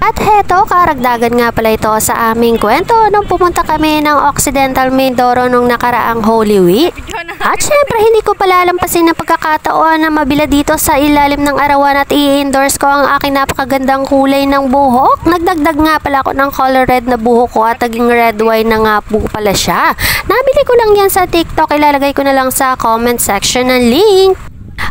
At heto, karagdagan nga pala ito sa aming kwento nung pumunta kami ng Occidental Mindoro nung nakaraang Holy Week. At syempre, hindi ko palalampasin ng pagkakataon na mabila dito sa ilalim ng arawan at i-endorse ko ang aking napakagandang kulay ng buhok. Nagdagdag nga pala ako ng color red na buhok ko at naging red wine na nga po pala siya. Nabili ko lang yan sa TikTok, ilalagay ko na lang sa comment section ng link.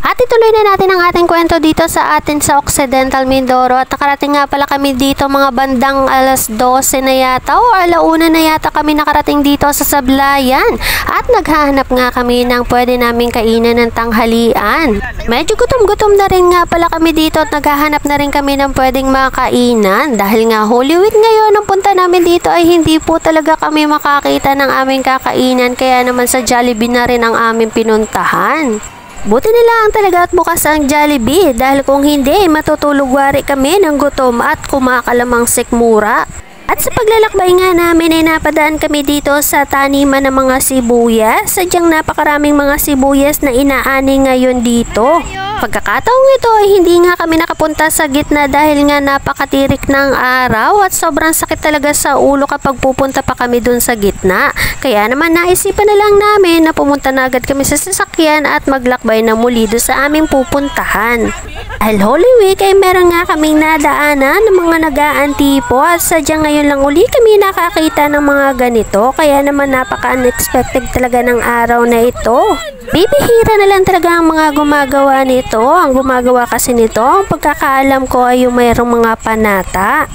At ituloy na natin ang ating kwento dito sa atin sa Occidental Mindoro at nakarating nga pala kami dito mga bandang alas 12 na yata o alauna na yata kami nakarating dito sa Sablayan at naghahanap nga kami ng pwede naming kainan ng tanghalian. Medyo gutom-gutom na rin nga pala kami dito at naghahanap na rin kami ng pwedeng makainan dahil nga Holy Week ngayon ang punta namin dito ay hindi po talaga kami makakita ng aming kakainan kaya naman sa Jollibee na rin ang aming pinuntahan. Buti nila ang talaga at bukas ang Jollibee dahil kung hindi matutulog wari kami ng gutom at kumakalamang sikmura. At sa paglalakbay nga namin ay napadaan kami dito sa taniman ng mga sibuyas. Sadyang napakaraming mga sibuyas na inaani ngayon dito. Pagkakataong ito ay hindi nga kami nakapunta sa gitna dahil nga napakatirik ng araw at sobrang sakit talaga sa ulo kapag pupunta pa kami dun sa gitna. Kaya naman naisipan na lang namin na pumunta na agad kami sa sasakyan at maglakbay na muli doon sa aming pupuntahan. Dahil Holy Week ay meron nga kaming nadaanan ng mga nag-aantipo at sadyang ngayon lang uli kami nakakita ng mga ganito kaya naman napaka-unexpected talaga ng araw na ito. Bibihira na lang talaga ang mga gumagawa nito. Ang gumagawa kasi nito, ang pagkakaalam ko ay yung mayroong mga panata.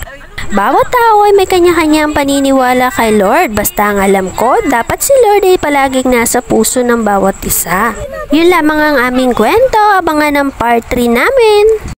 Bawat tao ay may kanya-kanyang paniniwala kay Lord. Basta ang alam ko, dapat si Lord ay palaging nasa puso ng bawat isa. Yun lamang ang aming kwento. Abangan ang part 3 namin.